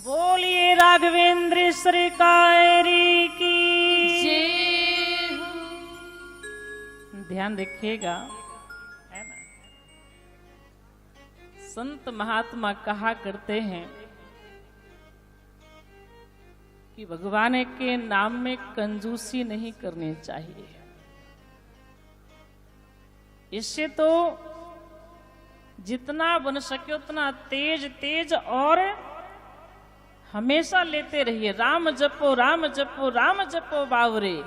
बोलिए राघवेंद्र श्री कायरी की जय। ध्यान रखिएगा, है ना। संत महात्मा कहा करते हैं कि भगवान के नाम में कंजूसी नहीं करनी चाहिए। इससे तो जितना बन सके उतना तेज तेज और हमेशा लेते रहिए। राम जपो राम जपो राम जपो बावरे।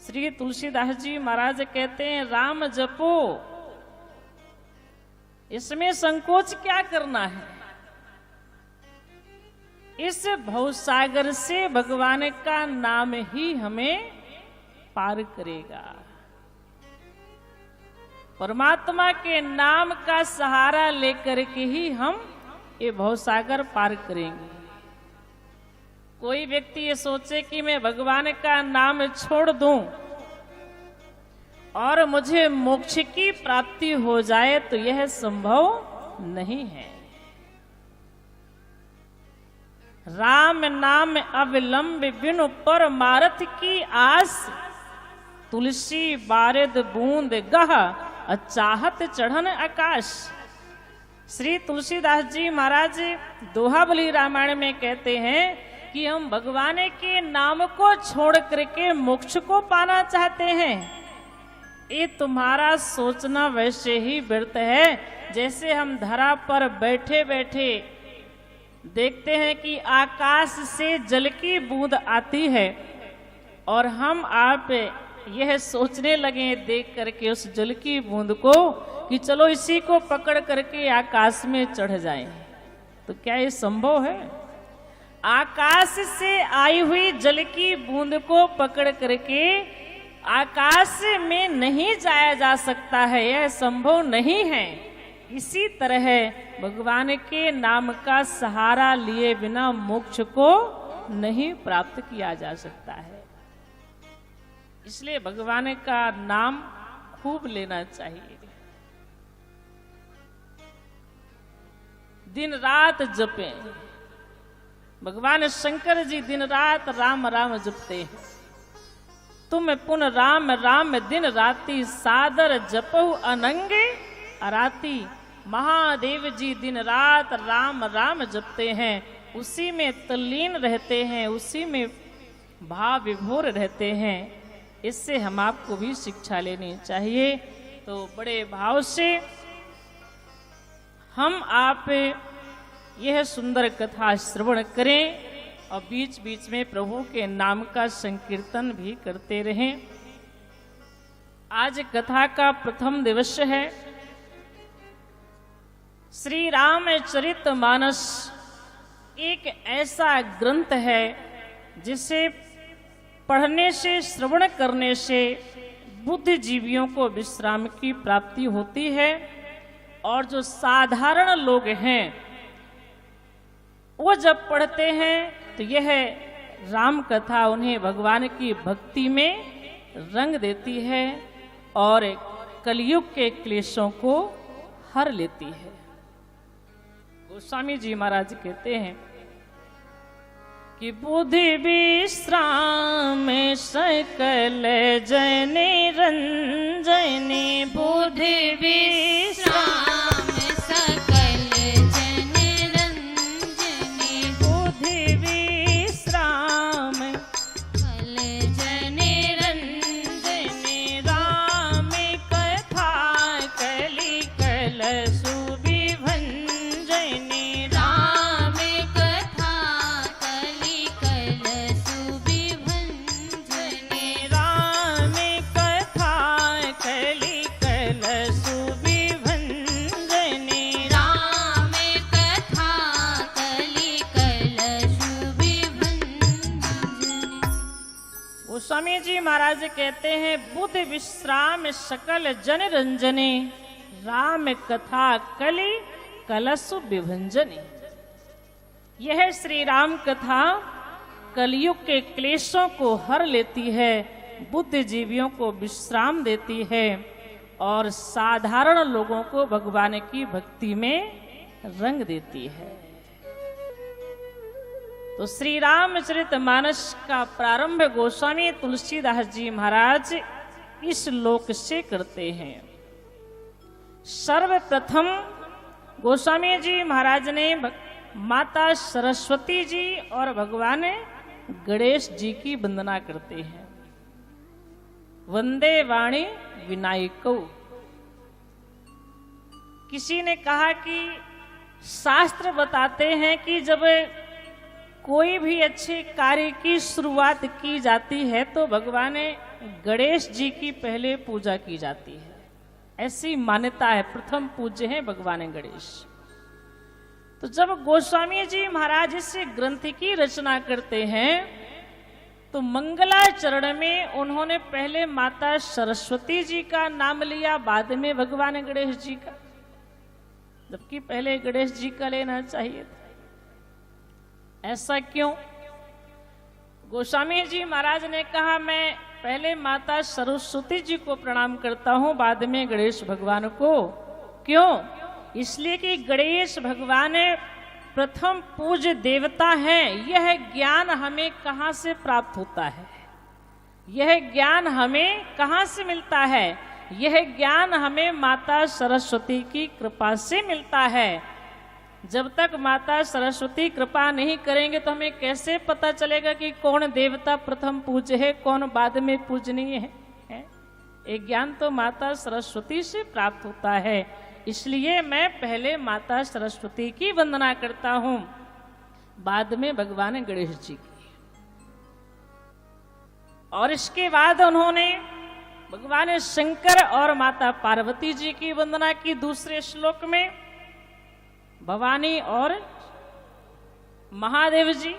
श्री तुलसीदास जी महाराज कहते हैं राम जपो, इसमें संकोच क्या करना है। इस भवसागर से भगवान का नाम ही हमें पार करेगा। परमात्मा के नाम का सहारा लेकर के ही हम ये भवसागर पार करेंगे। कोई व्यक्ति ये सोचे कि मैं भगवान का नाम छोड़ दूं और मुझे मोक्ष की प्राप्ति हो जाए, तो यह संभव नहीं है। राम नाम अविलंब बिनु परमारथ की आस, तुलसी बारिद बूंद गह अचाहत चढ़न आकाश। श्री तुलसीदास जी महाराज दोहाबली रामायण में कहते हैं कि हम भगवान के नाम को छोड़ करके मोक्ष को पाना चाहते हैं। ये तुम्हारा सोचना वैसे ही व्यर्थ है जैसे हम धरा पर बैठे बैठे देखते हैं कि आकाश से जल की बूंद आती है और हम आप यह सोचने लगे देख करके उस जल की बूंद को कि चलो इसी को पकड़ करके आकाश में चढ़ जाएं। तो क्या ये संभव है? आकाश से आई हुई जल की बूंद को पकड़ करके आकाश में नहीं जाया जा सकता है, यह संभव नहीं है। इसी तरह भगवान के नाम का सहारा लिए बिना मोक्ष को नहीं प्राप्त किया जा सकता है। इसलिए भगवान का नाम खूब लेना चाहिए, दिन रात जपें। भगवान शंकर जी दिन रात राम राम जपते हैं। तुम पुन राम राम दिन राती, सादर जपहु अनंगे अराती। महादेव जी दिन रात राम राम जपते हैं, उसी में तल्लीन रहते हैं, उसी में भाव विभोर रहते हैं। इससे हम आपको भी शिक्षा लेनी चाहिए। तो बड़े भाव से हम आप यह सुंदर कथा श्रवण करें और बीच बीच में प्रभु के नाम का संकीर्तन भी करते रहें। आज कथा का प्रथम दिवस है। श्री रामचरितमानस एक ऐसा ग्रंथ है जिसे पढ़ने से, श्रवण करने से बुद्धिजीवियों को विश्राम की प्राप्ति होती है और जो साधारण लोग हैं वो जब पढ़ते हैं तो यह राम कथा उन्हें भगवान की भक्ति में रंग देती है और कलयुग के क्लेशों को हर लेती है। गोस्वामी जी महाराज कहते हैं कि बुद्धि विश्राम सकल जन रंजनी, बुद्धि विश्राम सकल जन रंजनी, बुद्धि विश्राम सकल जन रंजनी। राम कथा कलि कलसु स्वामी जी महाराज कहते हैं बुद्ध विश्राम सकल जन रंजने, राम कथा कलि कलसु विभंजने। यह श्री राम कथा कलयुग के क्लेशों को हर लेती है, बुद्धिजीवियों को विश्राम देती है और साधारण लोगों को भगवान की भक्ति में रंग देती है। तो श्री रामचरितमानस का प्रारंभ गोस्वामी तुलसीदास जी महाराज इस श्लोक से करते हैं। सर्वप्रथम गोस्वामी जी महाराज ने माता सरस्वती जी और भगवान गणेश जी की वंदना करते हैं। वंदे वाणी विनायको। किसी ने कहा कि शास्त्र बताते हैं कि जब कोई भी अच्छे कार्य की शुरुआत की जाती है तो भगवान गणेश जी की पहले पूजा की जाती है, ऐसी मान्यता है। प्रथम पूज्य हैं भगवान गणेश। तो जब गोस्वामी जी महाराज इस ग्रंथ की रचना करते हैं तो मंगलाचरण में उन्होंने पहले माता सरस्वती जी का नाम लिया, बाद में भगवान गणेश जी का, जबकि पहले गणेश जी का लेना चाहिए था। ऐसा क्यों? गोस्वामी जी महाराज ने कहा मैं पहले माता सरस्वती जी को प्रणाम करता हूं, बाद में गणेश भगवान को। क्यों? इसलिए कि गणेश भगवान प्रथम पूज्य देवता हैं। यह ज्ञान हमें कहां से प्राप्त होता है? यह ज्ञान हमें कहां से मिलता है? यह ज्ञान हमें माता सरस्वती की कृपा से मिलता है। जब तक माता सरस्वती कृपा नहीं करेंगे तो हमें कैसे पता चलेगा कि कौन देवता प्रथम पूज्य है, कौन बाद में पूजनीय है? एक ज्ञान तो माता सरस्वती से प्राप्त होता है। इसलिए मैं पहले माता सरस्वती की वंदना करता हूं, बाद में भगवान गणेश जी की। और इसके बाद उन्होंने भगवान शंकर और माता पार्वती जी की वंदना की। दूसरे श्लोक में भवानी और महादेव जी,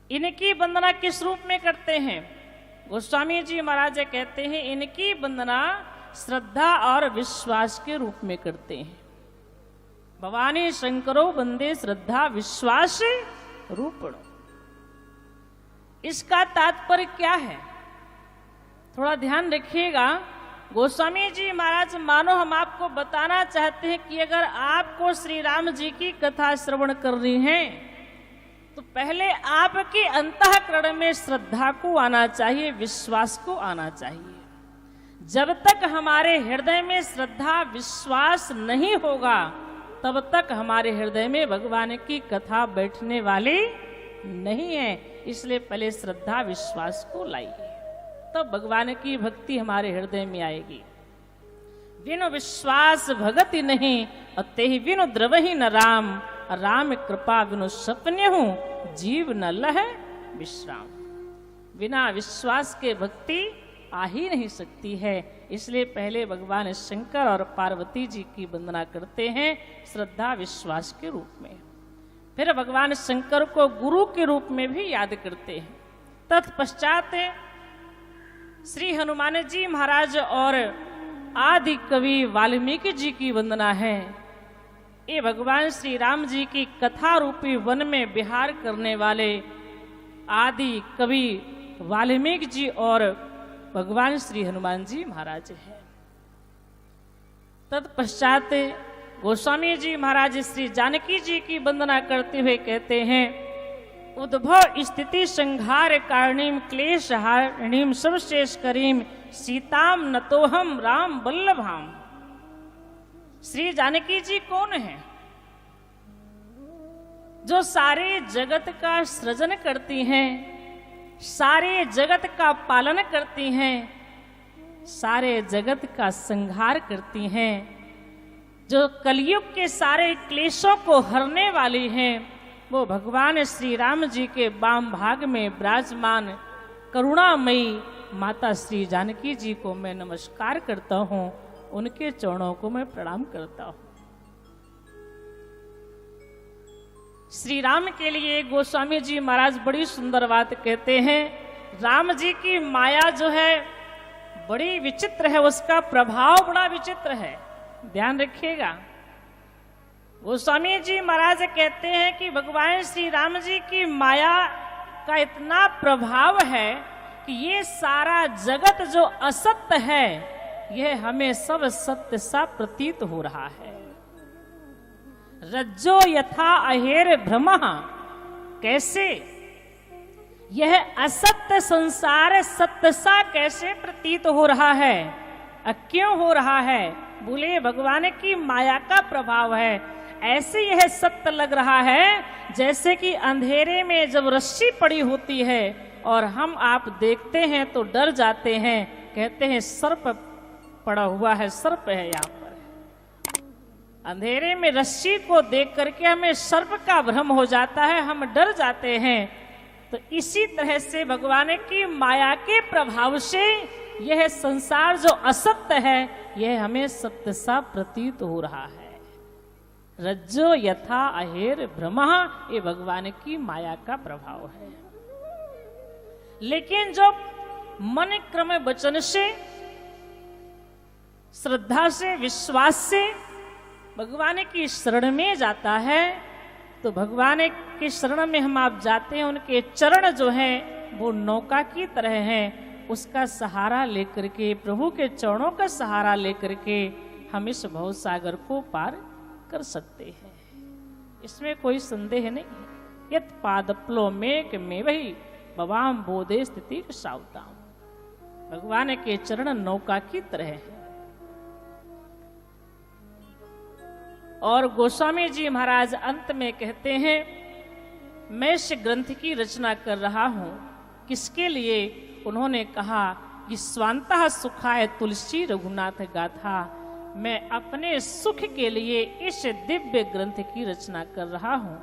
इनकी वंदना किस रूप में करते हैं? गोस्वामी जी महाराज कहते हैं इनकी वंदना श्रद्धा और विश्वास के रूप में करते हैं। भवानी शंकरो वंदे श्रद्धा विश्वास रूपण। इसका तात्पर्य क्या है? थोड़ा ध्यान रखिएगा। गोस्वामी जी महाराज मानो हम आपको बताना चाहते हैं कि अगर आपको श्री राम जी की कथा श्रवण करनी है तो पहले आपके अंतःकरण में श्रद्धा को आना चाहिए, विश्वास को आना चाहिए। जब तक हमारे हृदय में श्रद्धा विश्वास नहीं होगा तब तक हमारे हृदय में भगवान की कथा बैठने वाली नहीं है। इसलिए पहले श्रद्धा विश्वास को लाइए, तब भगवान की भक्ति हमारे हृदय में आएगी। बिनु विश्वास भगति नहीं, अते ही बिनु द्रवहि न राम। राम कृपा बिनु सपने हूं, जीव न लह विश्राम। बिना विश्वास के भक्ति आ ही नहीं सकती है। इसलिए पहले भगवान शंकर और पार्वती जी की वंदना करते हैं श्रद्धा विश्वास के रूप में। फिर भगवान शंकर को गुरु के रूप में भी याद करते हैं। तत्पश्चात श्री हनुमान जी महाराज और आदि कवि वाल्मीकि जी की वंदना है। ये भगवान श्री राम जी की कथा रूपी वन में विहार करने वाले आदि कवि वाल्मीकि जी और भगवान श्री हनुमान जी महाराज हैं। तत्पश्चात गोस्वामी जी महाराज श्री जानकी जी की वंदना करते हुए कहते हैं उद्भव स्थिति संहार कारणीम क्लेश हारिणीम सर्वशेष करीम सीताम नतोहम राम वल्लभाम। श्री जानकी जी कौन है? जो सारे जगत का सृजन करती हैं, सारे जगत का पालन करती हैं, सारे जगत का संहार करती हैं, जो कलयुग के सारे क्लेशों को हरने वाली हैं, वो भगवान श्री राम जी के वाम भाग में विराजमान करुणामयी माता श्री जानकी जी को मैं नमस्कार करता हूँ, उनके चरणों को मैं प्रणाम करता हूँ। श्री राम के लिए गोस्वामी जी महाराज बड़ी सुंदर बात कहते हैं। राम जी की माया जो है बड़ी विचित्र है, उसका प्रभाव बड़ा विचित्र है। ध्यान रखिएगा। गोस्वामी जी महाराज कहते हैं कि भगवान श्री राम जी की माया का इतना प्रभाव है कि ये सारा जगत जो असत्य है यह हमें सब सत्य सा प्रतीत हो रहा है। रज्जो यथा अहेर भ्रमः कैसे यह असत्य संसार सत्य सा कैसे प्रतीत हो रहा है? क्यों हो रहा है? बोले भगवान की माया का प्रभाव है। ऐसे यह सत्य लग रहा है जैसे कि अंधेरे में जब रस्सी पड़ी होती है और हम आप देखते हैं तो डर जाते हैं, कहते हैं सर्प पड़ा हुआ है, सर्प है यहाँ पर। अंधेरे में रस्सी को देख करके हमें सर्प का भ्रम हो जाता है, हम डर जाते हैं। तो इसी तरह से भगवान की माया के प्रभाव से यह संसार जो असत्य है यह हमें सत्य सा प्रतीत हो रहा है। रज्जो यथा अहेर भ्रमः, ये भगवान की माया का प्रभाव है। लेकिन जो मन क्रम वचन से, श्रद्धा से, विश्वास से भगवान की शरण में जाता है, तो भगवान के शरण में हम आप जाते हैं, उनके चरण जो हैं वो नौका की तरह हैं। उसका सहारा लेकर के, प्रभु के चरणों का सहारा लेकर के हम इस भव सागर को पार कर सकते हैं। इसमें कोई संदेह नहीं है। यत पादप्लो मेक में वही बवाम बोधे स्थिति सावताम, भगवान के चरण नौका की तरह है। और गोस्वामी जी महाराज अंत में कहते हैं, मैं इस ग्रंथ की रचना कर रहा हूं किसके लिए? उन्होंने कहा कि स्वांतः सुखाय तुलसी रघुनाथ गाथा, मैं अपने सुख के लिए इस दिव्य ग्रंथ की रचना कर रहा हूं।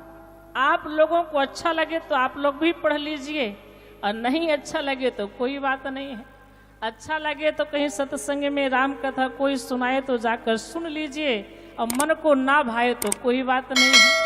आप लोगों को अच्छा लगे तो आप लोग भी पढ़ लीजिए, और नहीं अच्छा लगे तो कोई बात नहीं है। अच्छा लगे तो कहीं सत्संग में राम कथा कोई सुनाए तो जाकर सुन लीजिए, और मन को ना भाए तो कोई बात नहीं है।